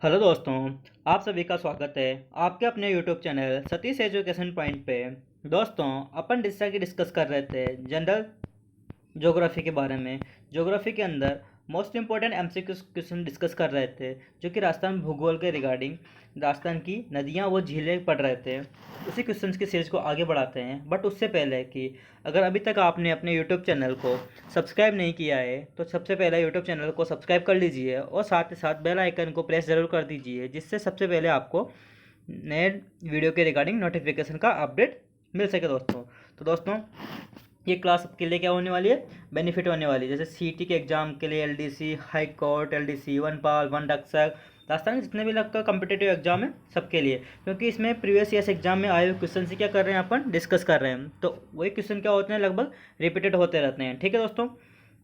Hello दोस्तों, आप सभी का स्वागत है आपके अपने YouTube channel Satish education point पे। दोस्तों, अपन जैसा कि डिस्कस कर रहे थे जनरल ज्योग्राफी के बारे में। ज्योग्राफी के अंदर most important MCQ question discuss कर रहे थे, जो कि राजस्थान भूगोल के रिगार्डिंग राजस्थान की नदियाँ वो झीलें पढ़ रहे थे। उसी क्वेश्चन की सीरीज को आगे बढ़ाते हैं, बट उससे पहले कि अगर अभी तक आपने अपने यूट्यूब चैनल को सब्सक्राइब नहीं किया है तो सबसे पहले यूट्यूब चैनल को सब्सक्राइब कर लीजिए और साथ ही साथ बेल आइकन को प्रेस ज़रूर कर दीजिए, जिससे सबसे पहले आपको नए वीडियो के रिगार्डिंग नोटिफिकेशन का अपडेट मिल सके दोस्तों। तो दोस्तों, ये क्लास के लिए क्या होने वाली है, बेनिफिट होने वाली है। जैसे सीटी के एग्जाम के लिए एलडीसी, हाई कोर्ट, एलडीसी, वन पाल, वन रक्षक, राजस्थान के जितने भी लगता कम्पिटेटिव एग्जाम है सबके लिए, क्योंकि इसमें प्रीवियस ईयर्स एग्जाम में आए हुए क्वेश्चन से क्या कर रहे हैं अपन डिस्कस कर रहे हैं, तो वही क्वेश्चन क्या होते हैं लगभग रिपीटेड होते रहते हैं। ठीक है दोस्तों,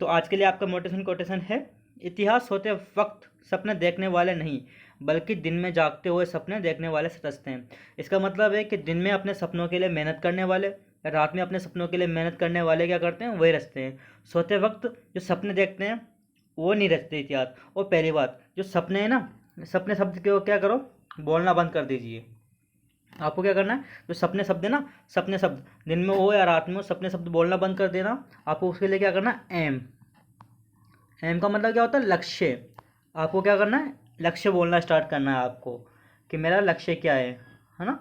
तो आज के लिए आपका मोटिवेशन कोटेशन है, इतिहास होते वक्त सपने देखने वाले नहीं बल्कि दिन में जागते हुए सपने देखने वाले रचते हैं। इसका मतलब है कि दिन में अपने सपनों के लिए मेहनत करने वाले, रात में अपने सपनों के लिए मेहनत करने वाले क्या करते हैं, वही रचते हैं। सोते वक्त जो सपने देखते हैं वो नहीं रचते इतिहास। और पहली बात, जो सपने हैं ना, सपने शब्द को क्या करो, बोलना बंद कर दीजिए। आपको क्या करना है, जो सपने शब्द है ना, सपने शब्द दिन में हो या रात में हो, सपने शब्द बोलना बंद कर देना। आपको उसके लिए क्या करना है, एम। एम का मतलब क्या होता है, लक्ष्य। आपको क्या करना है, लक्ष्य बोलना स्टार्ट करना है आपको, कि मेरा लक्ष्य क्या है ना।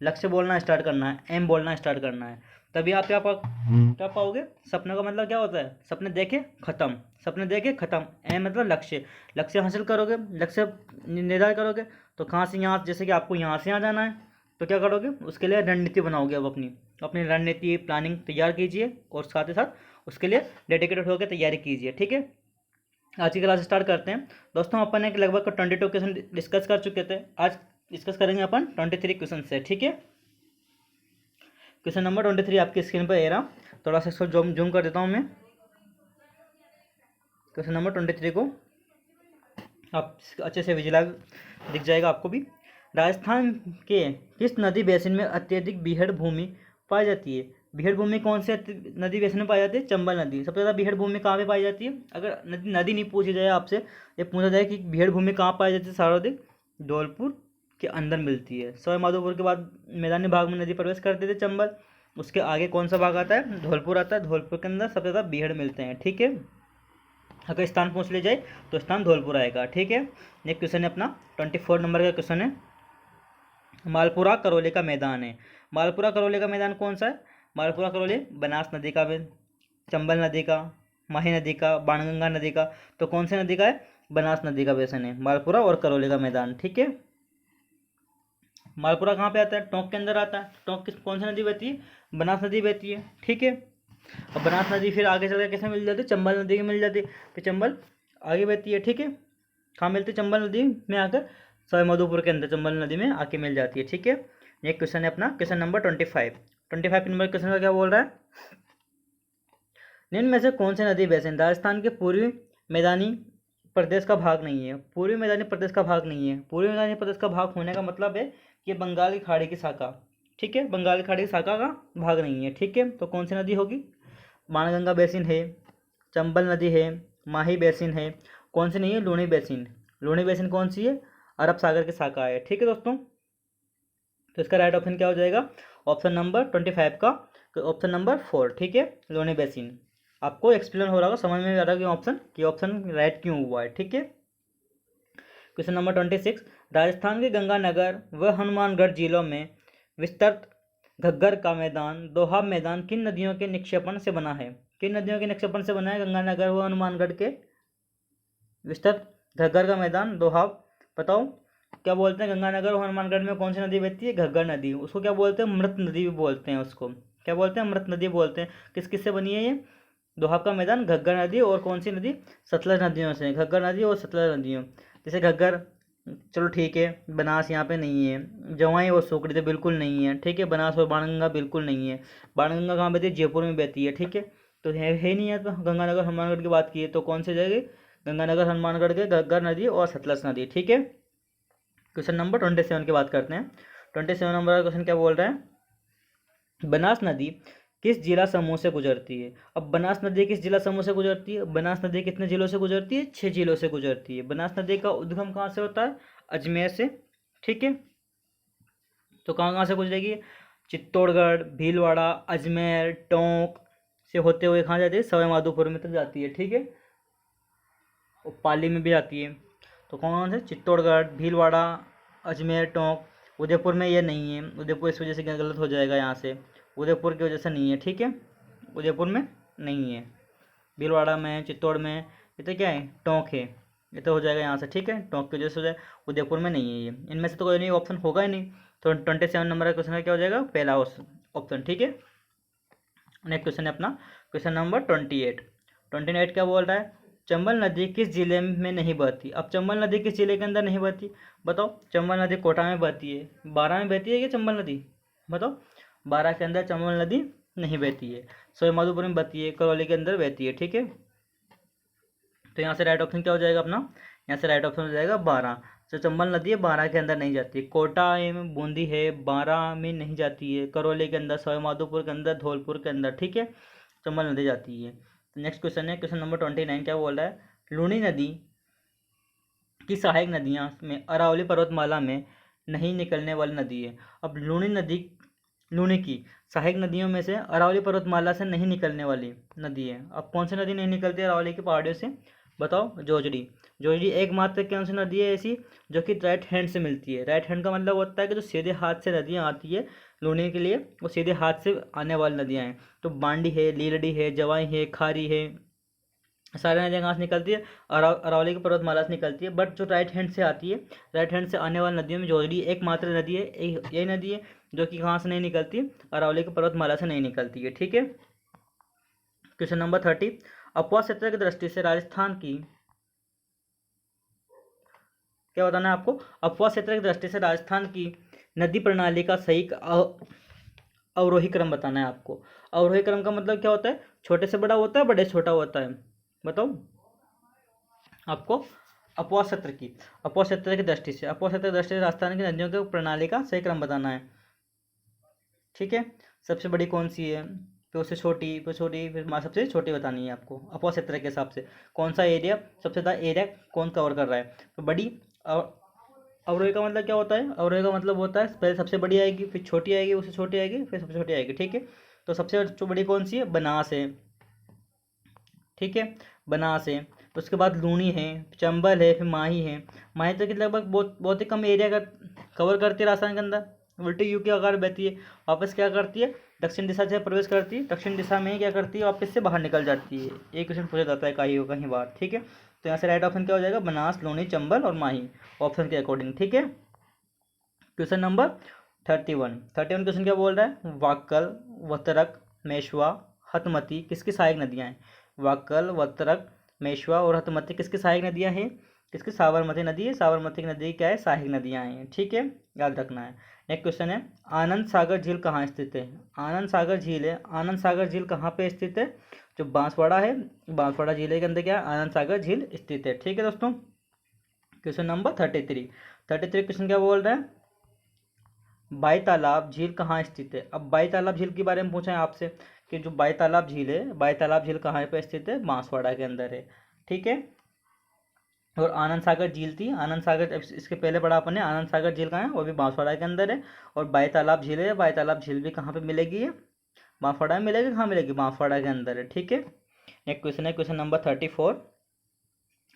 लक्ष्य बोलना स्टार्ट करना है, एम बोलना स्टार्ट करना है, तभी आप क्या पाओगे। सपने का मतलब क्या होता है, सपने देखे खत्म, सपने देखे खत्म। एम मतलब लक्ष्य, लक्ष्य हासिल करोगे, लक्ष्य निर्धारित करोगे तो कहाँ से यहाँ, जैसे कि आपको यहाँ से यहाँ जाना है तो क्या करोगे, उसके लिए रणनीति बनाओगे। अब अपनी अपनी रणनीति प्लानिंग तैयार कीजिए और साथ ही साथ उसके लिए डेडिकेटेड होकर तैयारी कीजिए। ठीक है, आज की क्लास स्टार्ट करते हैं। दोस्तों, अपन एक लगभग 22 क्वेश्चन डिस्कस कर चुके थे, आज डिस्कस करेंगे अपन 23 क्वेश्चन से। ठीक है, क्वेश्चन नंबर 23 आपकी स्क्रीन पर आ रहा, थोड़ा सा इसको जूम कर देता हूँ मैं। क्वेश्चन नंबर 23 को आप अच्छे से विजुअलाइज दिख जाएगा आपको भी। राजस्थान के किस नदी बेसिन में अत्यधिक बीहड़ भूमि पाई जाती है। बीहड़ भूमि कौन से नदी बेसिन में पाई जाती है, चंबल नदी। सबसे ज़्यादा बीहड़ भूमि कहाँ पे पाई जाती है, अगर नदी नहीं पूछी जाए आपसे, ये पूछा जाए कि बीहड़ भूमि कहाँ पाई जाती है, सर्वाधिक धौलपुर के अंदर मिलती है। सवाई माधोपुर के बाद मैदानी भाग में नदी प्रवेश करते थे चंबल, उसके आगे कौन सा भाग आता है, धौलपुर आता है। धौलपुर के अंदर सबसे ज़्यादा बीहड़ मिलते हैं। ठीक है, अगर स्थान पूछ ले जाए तो स्थान धौलपुर आएगा। ठीक है, नेक्स्ट क्वेश्चन है अपना 24 नंबर का क्वेश्चन है, मालपुरा करौली का मैदान है। मालपुरा करौली का मैदान कौन सा है, मालपुरा करौली बनास नदी का, चंबल नदी का, माही नदी का, बाणगंगा नदी का, तो कौन सी नदी का है, बनास नदी का बेसन है मालपुरा और करौली का मैदान। ठीक है, मालपुरा कहाँ पे आता है, टोंक के अंदर आता है। टोंक किस कौन सी नदी बहती है, बनास नदी बहती है। ठीक है, और बनास नदी फिर आगे चल कर कैसे मिल जाती है, चंबल नदी की मिल जाती है, फिर चंबल आगे बहती है। ठीक है, कहाँ मिलती है, चंबल नदी में आकर सवाई माधोपुर के अंदर चंबल नदी में आके मिल जाती है। ठीक है, ये क्वेश्चन है अपना क्वेश्चन नंबर 25 नंबर क्वेश्चन का क्या बोल रहा है, निम्न में से कौन सी नदी बेसिन राजस्थान के पूर्वी मैदानी प्रदेश का भाग नहीं है। पूर्वी मैदानी प्रदेश का भाग नहीं है, पूर्वी मैदानी प्रदेश का भाग होने का मतलब है कि बंगाल की खाड़ी की शाखा। ठीक है, बंगाल की खाड़ी की शाखा का भाग नहीं है। ठीक है, तो कौन सी नदी होगी, बाणगंगा बेसिन है, चंबल नदी है, माही बेसिन है, कौन सी नहीं है, लूणी बेसिन। लूणी बेसिन कौन सी है, अरब सागर की शाखा है। ठीक है दोस्तों, तो इसका राइट ऑप्शन क्या हो जाएगा, ऑप्शन नंबर 25 का ऑप्शन नंबर 4। ठीक है, लूणी बेसिन। आपको एक्सप्लेन हो रहा होगा, समझ में आ रहा है कि ऑप्शन राइट क्यों हुआ है। ठीक है, क्वेश्चन नंबर 26, राजस्थान के गंगानगर व हनुमानगढ़ जिलों में विस्तृत घग्गर का मैदान दोहाब मैदान किन नदियों के निक्षेपण से बना है। किन नदियों के निक्षेपण से बना है गंगानगर व हनुमानगढ़ के विस्तृत घग्गर का मैदान दोहाब। बताओ क्या बोलते हैं, गंगानगर और हनुमानगढ़ में कौन सी नदी बहती है, घग्गर नदी। उसको क्या बोलते हैं, मृत नदी भी बोलते हैं, उसको क्या बोलते हैं, मृत नदी बोलते हैं। किस किस से बनी है ये, दोहाब का मैदान घग्गर नदी और कौन सी नदी, सतलज नदियों से, घग्गर नदी और सतलज नदियों। जैसे घग्गर, चलो ठीक है, बनास यहाँ पे नहीं है, जवाई और सोकड़ी तो बिल्कुल नहीं है। ठीक है, बनास और बाणगंगा बिल्कुल नहीं है। बाणगंगा कहाँ बहती है, जयपुर में बहती है। ठीक है, तो है नहीं है, तो गंगानगर हनुमानगढ़ की बात की है तो कौन से जाएगी, गंगानगर हनुमानगढ़ के घग्गर नदी और सतलज नदी। ठीक है, क्वेश्चन नंबर 27 की बात करते हैं। 27 नंबर का क्वेश्चन क्या बोल रहा है, बनास नदी किस जिला समूह से गुजरती है? अब बनास नदी किस जिला समूह से गुजरती है? बनास नदी कितने जिलों से गुजरती है? 6 जिलों से गुजरती है। बनास नदी का उद्गम कहाँ से होता है? अजमेर से। ठीक है, तो कहाँ कहाँ से गुजरेगी? चित्तौड़गढ़, भीलवाड़ा, अजमेर, टोंक से होते हुए कहाँ जाती है? सवाई माधोपुर में तक जाती है। ठीक है, और पाली में भी जाती है। तो कौन कौन से? चित्तौड़गढ़, भीलवाड़ा, अजमेर, टोंक। उदयपुर में ये नहीं है, उदयपुर इस वजह से गलत हो जाएगा यहाँ से, उदयपुर की वजह से नहीं है। ठीक है, उदयपुर में नहीं है, भीलवाड़ा में, चित्तौड़ में। ये तो क्या है? टोंक है, ये तो हो जाएगा यहाँ से। ठीक है, टोंक की वजह से हो जाए, उदयपुर में नहीं है ये। इनमें से तो कोई नहीं ऑप्शन होगा ही नहीं। तो 27 नंबर का क्वेश्चन का क्या हो जाएगा? पहला ऑप्शन। ठीक है, नेक्स्ट क्वेश्चन है अपना क्वेश्चन नंबर 28। 28 क्या बोल रहा है? चंबल नदी किस जिले में नहीं बहती? अब चंबल नदी किस जिले के अंदर नहीं बहती? बताओ। चंबल नदी कोटा में बहती है, बारां में बहती है क्या चंबल नदी? बताओ। बारां के अंदर चंबल नदी नहीं बहती है। सवाई माधोपुर में बहती है, करौली के अंदर बहती है। ठीक है, तो यहाँ से राइट ऑप्शन क्या हो जाएगा अपना? यहाँ से राइट ऑप्शन हो जाएगा बारां। जो चंबल नदी है बारां के अंदर नहीं जाती, कोटा में बूंदी है, बारां में नहीं जाती है, करौली के अंदर, सवाई माधोपुर के अंदर, धौलपुर के अंदर। ठीक है, चंबल नदी जाती है। नेक्स्ट क्वेश्चन है क्वेश्चन नंबर 29। क्या बोल रहा है? लूनी नदी की सहायक नदियाँ में अरावली पर्वतमाला में नहीं निकलने वाली नदी है। अब लूनी की सहायक नदियों में से अरावली पर्वतमाला से नहीं निकलने वाली नदी है। अब कौन सी नदी नहीं निकलती है अरावली की पहाड़ियों से? बताओ। जोजड़ी। जोजड़ी एकमात्र कौन सी नदी है ऐसी जो कि राइट हैंड से मिलती है? राइट हैंड का मतलब होता है कि जो सीधे हाथ से नदियाँ आती है लूनी के लिए, वो सीधे हाथ से आने वाली नदियाँ हैं। तो बांडी है, लीलड़ी है, जवाई है, खारी है, सारी नदियाँ कहाँ से निकलती है? अरावली की पर्वतमाला से निकलती है। बट जो राइट हैंड से आती है, राइट हैंड से आने वाली नदियों में जोजड़ी एकमात्र नदी है, यही नदी है जो कि कहाँ से नहीं निकलती? अरावली की पर्वतमाला से नहीं निकलती है। ठीक है, क्वेश्चन नंबर 30। अपवाद क्षेत्र की दृष्टि से राजस्थान की, क्या बताना है आपको? अपवाद क्षेत्र की दृष्टि से राजस्थान की नदी प्रणाली का सही अवरोही क्रम बताना है आपको। अवरोही क्रम का मतलब क्या होता है? छोटे से बड़ा होता है, बड़े से छोटा होता है? बताओ आपको। अपवाद क्षेत्र की दृष्टि से, अपवाद क्षेत्र की दृष्टि से राजस्थान की नदियों के प्रणाली का सही क्रम बताना है। ठीक है, सबसे बड़ी कौन सी है, फिर उससे छोटी, फिर छोटी, फिर सबसे छोटी बतानी है आपको। अपवाद क्षेत्र के हिसाब से कौन सा एरिया, सबसे ज़्यादा एरिया कौन कवर कर रहा है? तो बड़ी। अवरोही का मतलब क्या होता है? अवरोही का मतलब होता है पहले सबसे बड़ी आएगी, फिर छोटी आएगी, उससे छोटी आएगी, फिर सबसे छोटी आएगी। ठीक है, तो सबसे बड़ी कौन सी है? बनास है। ठीक है, बनास है। उसके बाद लूनी है, चंबल है, फिर माही है। माही तो कि लगभग बहुत बहुत ही कम एरिया का कवर करती है राजस्थान के अंदर। उल्टी यू के आकार बहती है, वापस क्या करती है? दक्षिण दिशा से प्रवेश करती है, दक्षिण दिशा में क्या करती है? वापस से बाहर निकल जाती है। एक क्वेश्चन पूछा जाता है कहीं कहीं बार। ठीक है, तो यहाँ से राइट ऑप्शन क्या हो जाएगा? बनास, लूनी, चंबल और माही, ऑप्शन के अकॉर्डिंग। ठीक है, क्वेश्चन नंबर 31। क्वेश्चन क्या बोल रहा है? वाक्कल, वतरक, मेशवा, हतमती किसकी सहायक नदियाँ हैं? वाक्कल, वतरक, मेशवा और हतमती किसकी सहायक नदियाँ हैं? किसकी? साबरमती नदी है। साबरमती नदी क्या है? सहायक नदियाँ हैं। ठीक है, याद रखना है। नेक्स्ट क्वेश्चन है, आनंद सागर झील कहाँ स्थित है? आनंद सागर झील है, आनंद सागर झील कहाँ पे स्थित है? जो बांसवाड़ा है, बांसवाड़ा जिले के अंदर क्या है? आनंद सागर झील स्थित है। ठीक है दोस्तों, क्वेश्चन नंबर 33। क्वेश्चन क्या बोल रहा है? बाई तालाब झील कहाँ स्थित है? अब बाई तालाब झील के बारे में पूछा है आपसे कि जो बाई तालाब झील है, बाई तालाब झील कहाँ पे स्थित है? बांसवाड़ा के अंदर है। ठीक है, और आनंद सागर झील थी, आनंद सागर इसके पहले पढ़ा अपन ने, आनंद सागर झील कहाँ है? वो भी बांसवाड़ा के अंदर है। और बाई तालाब झील है, बाई तालाब झील भी कहाँ पे मिलेगी? है बांसवाड़ा में मिलेगी। कहाँ मिलेगी? बांसवाड़ा के अंदर है। ठीक है, नेक्स्ट क्वेश्चन है क्वेश्चन नंबर 34।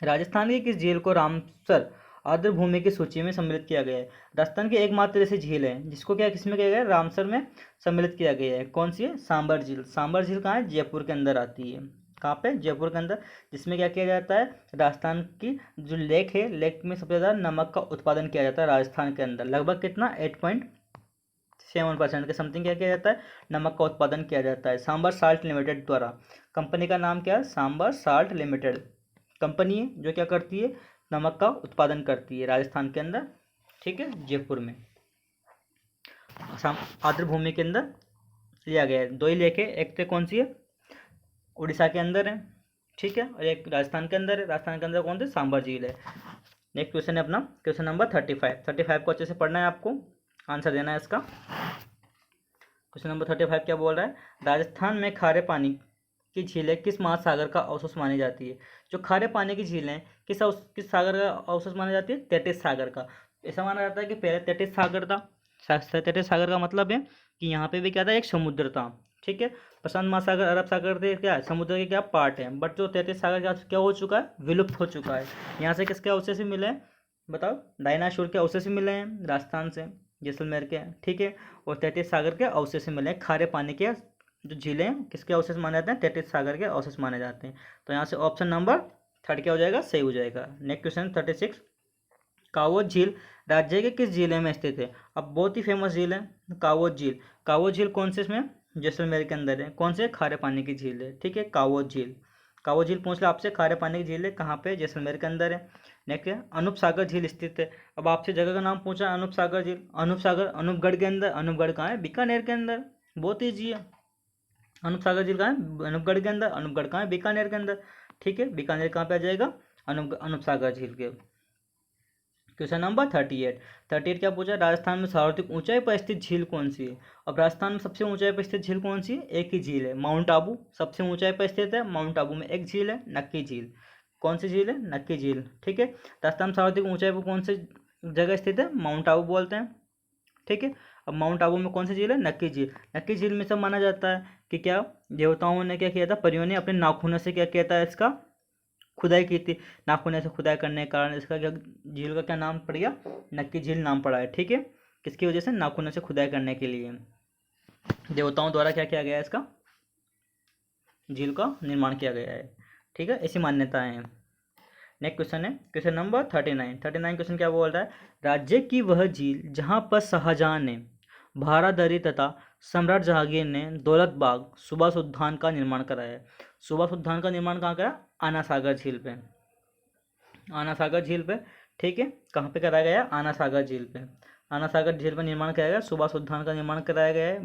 राजस्थान की किस झील को रामसर आर्द्र भूमि की सूची में सम्मिलित किया गया है? राजस्थान की एकमात्र ऐसी झील है जिसको क्या किसमें किया गया है? रामसर में सम्मिलित किया गया है। कौन सी है? सांबर झील। सांबर झील कहाँ है? जयपुर के अंदर आती है। कहाँ पे? जयपुर के अंदर। जिसमें क्या किया जाता है? राजस्थान की जो लेक है, लेक में सबसे ज़्यादा नमक का उत्पादन किया जाता है राजस्थान के अंदर। लगभग कितना? 8.7% के समथिंग क्या किया जाता है? नमक का उत्पादन किया जाता है सांबर साल्ट लिमिटेड द्वारा। कंपनी का नाम क्या है? सांबर साल्ट लिमिटेड कंपनी है जो क्या करती है? नमक का उत्पादन करती है राजस्थान के अंदर। ठीक है, जयपुर में आर्द्र भूमि के अंदर लिया गया है। दो ही लेक है, एक तो कौन सी है? उड़ीसा के अंदर है। ठीक है, और एक राजस्थान के अंदर है। राजस्थान के अंदर कौन सी? सांबर झील है। नेक्स्ट क्वेश्चन है अपना क्वेश्चन नंबर 35। 35 को अच्छे से पढ़ना है आपको, आंसर देना है इसका। क्वेश्चन नंबर 35 क्या बोल रहा है, राजस्थान में खारे पानी की झीलें किस महासागर का अवशेष मानी जाती है। जो खारे पानी की झीलें किस सागर का अवशेष मानी जाती है, तैतीस सागर का। ऐसा माना जाता है कि पहले तैतीस सागर था। तैतीस सागर का मतलब है कि यहाँ पे भी क्या था, एक समुद्र था। ठीक है, प्रशांत महासागर, अरब सागर थे क्या, समुद्र के क्या पार्ट है। बट जो तैतीस सागर का क्या हो चुका है, विलुप्त हो चुका है। यहाँ से किसके अवशेष मिले हैं बताओ, डायनासोर के अवशेष मिले हैं राजस्थान से, जैसलमेर के। ठीक है, और तैतीस सागर के अवशेष मिले हैं। खारे पानी के जो झीलें हैं किसके अवशेष माने जाते हैं, तैतीस सागर के अवशेष माने जाते हैं। तो यहाँ से ऑप्शन नंबर 3 क्या हो जाएगा, सही हो जाएगा। नेक्स्ट क्वेश्चन 36, कावोज झील राज्य के किस जिले में स्थित है। अब बहुत ही फेमस झील है कावोज झील। कावोज झील कौन से इसमें, जैसलमेर के अंदर है। कौन से, खारे पानी की झील है। ठीक है, कावोज झील। कावोज झील पूछ लो आपसे, खारे पानी की झील है, कहाँ पे, जैसलमेर के अंदर है। नेक्स्ट है अनूप सागर झील स्थित है। अब आपसे जगह का नाम पूछा, अनूप सागर झील। अनूप सागर अनूपगढ़ के अंदर। अनूपगढ़ कहाँ है, बीकानेर के अंदर। बहुत ईजी है। अनूप सागर झील कहाँ है, अनूपगढ़ के अंदर। अनूपगढ़ कहाँ है, बीकानेर के अंदर। ठीक है, बीकानेर कहाँ पे आ जाएगा, अनूप सागर झील के। क्वेश्चन नंबर 38 क्या पूछा, राजस्थान में सर्वाधिक ऊंचाई पर स्थित झील कौन सी है। अब राजस्थान में सबसे ऊंचाई पर स्थित झील कौन सी है, एक ही झील है, माउंट आबू सबसे ऊंचाई पर स्थित है। माउंट आबू में एक झील है, नक्की झील। कौन सी झील है, नक्की झील। ठीक है, राजस्थान में सर्वाधिक ऊंचाई पर कौन सी जगह स्थित है, माउंट आबू बोलते हैं। ठीक है, अब माउंट आबू में कौन सी झील है, नक्की झील। नक्की झील में सब माना जाता है कि क्या देवताओं ने क्या किया था, परियों ने अपने नाखूनों से क्या किया था, इसका खुदाई की थी। नाखूने से खुदाई करने के कारण इसका क्या, झील का क्या नाम पड़ गया, नक्की झील नाम पड़ा है। ठीक है, किसकी वजह से, नाखूनों से खुदाई करने के लिए देवताओं द्वारा क्या किया गया है, इसका झील का निर्माण किया गया है। ठीक है, ऐसी मान्यताएं हैं। नेक्स्ट क्वेश्चन है क्वेश्चन नंबर 39 क्वेश्चन क्या बोल रहा है, राज्य की वह झील जहां पर शाहजहां ने भारादरी तथा सम्राट जहांगीर ने दौलत बाग सुभाष उद्यान का निर्माण कराया है। सुभाष उद्यान का निर्माण कहाँ करा, आना सागर झील पे। आना सागर झील पे। ठीक है, कहाँ पे कराया गया, आना सागर झील पे। आना सागर झील पर निर्माण कराया गया, सुभाष उद्यान का निर्माण कराया गया है,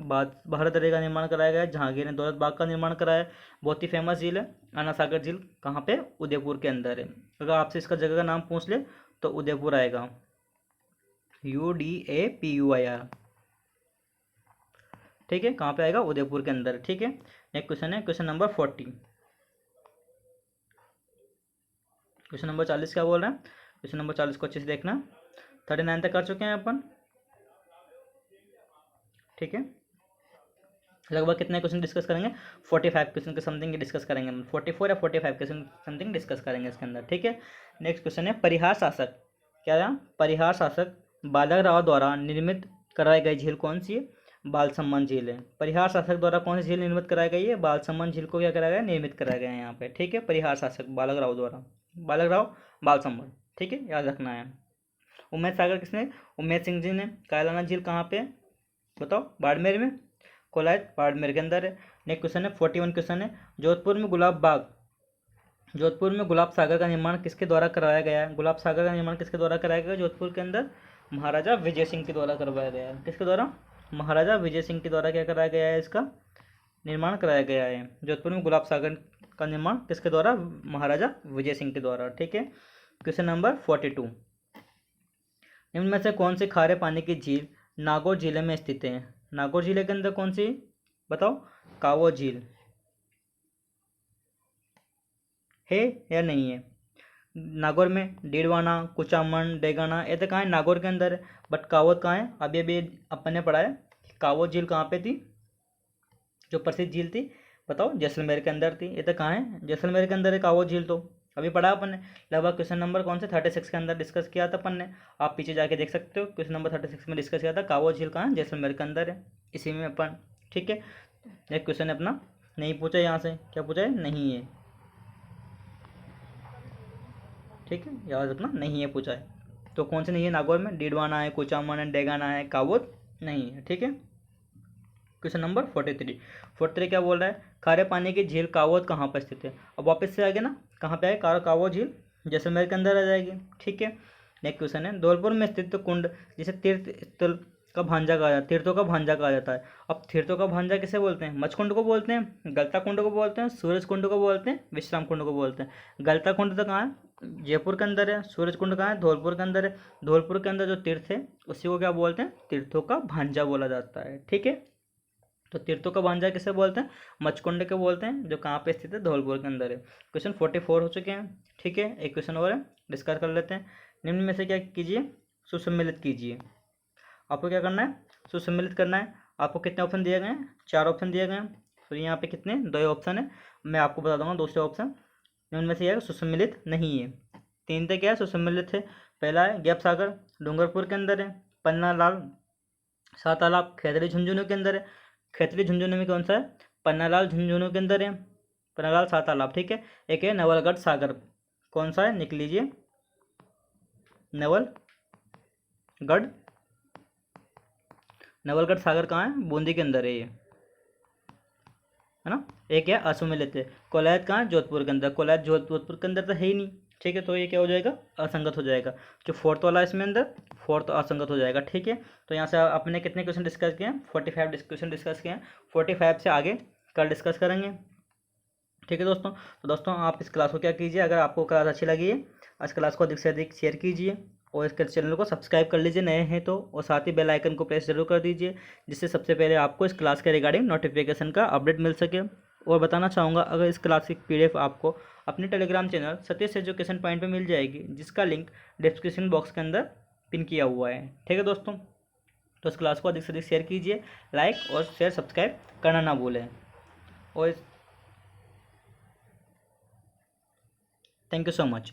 भारतदरी का निर्माण कराया गया है, जहांगीर ने दौलत बाग का निर्माण कराया है। बहुत ही फेमस झील है आना सागर झील। कहाँ पे, उदयपुर के अंदर है। अगर आपसे इसका जगह का नाम पूछ ले तो उदयपुर आएगा, UDAPUIR। ठीक है, कहाँ पे आएगा, उदयपुर के अंदर। ठीक है, नेक्स्ट क्वेश्चन है क्वेश्चन नंबर 40। क्वेश्चन नंबर 40 क्या बोल रहा है, क्वेश्चन नंबर 40 को अच्छे से देखना। 39 तक कर चुके हैं अपन। ठीक है, लगभग कितने क्वेश्चन डिस्कस करेंगे, 45 क्वेश्चन के समथिंग डिस्कस करेंगे। 44 या 45 क्वेश्चन समथिंग डिस्कस करेंगे इसके अंदर। ठीक है, नेक्स्ट क्वेश्चन है परिहार शासक, क्या है, परिहार शासक बालक राव द्वारा निर्मित कराई गई झील कौन सी है, बालसमंद झील है। परिहार शासक द्वारा कौन सी झील निर्मित कराई गई है, बालसमंद झील को क्या कराया गया, निर्मित कराया गया है यहाँ पे। ठीक है, परिहार शासक बालक राव द्वारा, बालक राव बालसमंद। ठीक है, याद रखना है। उमेद सागर किसने, उमेद सिंह जी ने। कायलाना झील कहाँ पे है बताओ, बाड़मेर में। कोलायत बाड़मेर के अंदर है। नेक्स्ट क्वेश्चन है 41 क्वेश्चन है, जोधपुर में गुलाब बाग, जोधपुर में गुलाब सागर का निर्माण किसके द्वारा करवाया गया है। गुलाब सागर का निर्माण किसके द्वारा कराया गया, जोधपुर के अंदर महाराजा विजय सिंह के द्वारा करवाया गया है। किसके द्वारा, महाराजा विजय सिंह के द्वारा क्या कराया गया है, इसका निर्माण कराया गया है। जोधपुर में गुलाब सागर का निर्माण किसके द्वारा, महाराजा विजय सिंह के द्वारा। ठीक है, क्वेश्चन नंबर 42, निम्न में से कौन सी खारे पानी की झील नागौर जिले में स्थित है। नागौर जिले के अंदर कौन सी बताओ, कावो झील है या नहीं है। नागौर में डीडवाना, कुचामन, डेगाना, ये तो कहाँ है, नागौर के अंदर है। बट कावोत कहाँ है, अभी अभी अपन ने पढ़ा है कावो झील कहाँ पे थी, जो प्रसिद्ध झील थी बताओ, जैसलमेर के अंदर थी। ये तो कहाँ है, जैसलमेर के अंदर है कावो झील। तो अभी पढ़ा अपन ने, लगभग क्वेश्चन नंबर कौन से 36 के अंदर डिस्कस किया था अपन ने। आप पीछे जाके देख सकते हो, क्वेश्चन नंबर 36 में डिस्कस किया था, कावो झील कहाँ है, जैसलमेर के अंदर है, इसी में अपन। ठीक है, एक क्वेश्चन है अपना, नहीं पूछा यहाँ से, क्या पूछा है, नहीं है। ठीक है, याद रखना, नहीं है पूछा है। तो कौन से नहीं है, नागौर में डीडवाना है, कुचामन है, डेगाना है, कावोत नहीं है। ठीक है, क्वेश्चन नंबर 43 क्या बोल रहा है, खारे पानी की झील कावोत कहाँ पर स्थित है। अब वापस से आगे ना, कहाँ पे आए, कावो झील जैसलमेर के अंदर आ जाएगी। ठीक है, नेक्स्ट क्वेश्चन है, धौलपुर में स्थित कुंड जिसे तीर्थ स्थल का भांजा कहा जाता है, तीर्थों का भांजा कहा जाता है। अब तीर्थों का भांजा किसे बोलते हैं, मचकुंड को बोलते हैं, गलता कुंड को बोलते हैं, सूरज कुंड को बोलते हैं, विश्राम कुंड को बोलते हैं। गलता कुंड तो कहाँ है, जयपुर के अंदर है। सूरज कुंड कहाँ है, धौलपुर के अंदर है। धौलपुर के अंदर जो तीर्थ है उसी को क्या बोलते हैं, तीर्थों का भांजा बोला जाता है। ठीक है, तो तीर्थों का भांजा किसे बोलते हैं? मचकुंड के बोलते हैं, जो कहाँ पे स्थित है? धौलपुर के अंदर है। क्वेश्चन 44 हो चुके हैं। ठीक है, एक क्वेश्चन और है, डिस्कस कर लेते हैं। निम्न में से क्या कीजिए? सुसम्मिलित कीजिए। आपको क्या करना है? सुसम्मिलित करना है। आपको कितने ऑप्शन दिए गए हैं? 4 ऑप्शन दिए गए हैं। तो यहाँ पे कितने? 2 ऑप्शन है। मैं आपको बता दूंगा दूसरे ऑप्शन। निम्न में से यह सुसम्मिलित नहीं है। 3 थे, क्या है? सुसम्मिलित है। पहला है गैप सागर, डूंगरपुर के अंदर है। पन्ना लाल सातालाब खैतरी झुंझुनू के अंदर है। खैतरी झुंझुनू में कौन सा है? पन्नालाल झुंझुनू के अंदर है, पन्नालाल सातालाब। ठीक है। एक है नवलगढ़ सागर, कौन सा है? निकल लीजिए, नवलगढ़। नवलगढ़ सागर कहाँ है? बूंदी के अंदर है ये, है ना। एक है असुमिलित है, कोलायत कहाँ है? जोधपुर के अंदर। कोलायत जोधपुर के अंदर तो है ही नहीं। ठीक है, तो ये क्या हो जाएगा? असंगत हो जाएगा। जो फोर्थ वाला है इसमें अंदर, फोर्थ असंगत हो जाएगा। ठीक है, तो यहाँ से आपने कितने क्वेश्चन डिस्कस किए हैं? 45 क्वेश्चन डिस्कस किए हैं। 45 से आगे कल डिस्कस करेंगे। ठीक है दोस्तों, तो दोस्तों आप इस क्लास को क्या कीजिए, अगर आपको क्लास अच्छी लगी है, इस क्लास को अधिक से अधिक शेयर कीजिए और इसके चैनल को सब्सक्राइब कर लीजिए नए हैं तो, और साथ ही बेल आइकन को प्रेस जरूर कर दीजिए, जिससे सबसे पहले आपको इस क्लास के रिगार्डिंग नोटिफिकेशन का अपडेट मिल सके। और बताना चाहूँगा, अगर इस क्लास की PDF आपको अपने Telegram channel Satish education point पर मिल जाएगी, जिसका लिंक डिस्क्रिप्शन बॉक्स के अंदर पिन किया हुआ है। ठीक है दोस्तों, तो इस क्लास को अधिक से अधिक शेयर कीजिए, लाइक और शेयर सब्सक्राइब करना ना भूलें। और थैंक यू सो मच।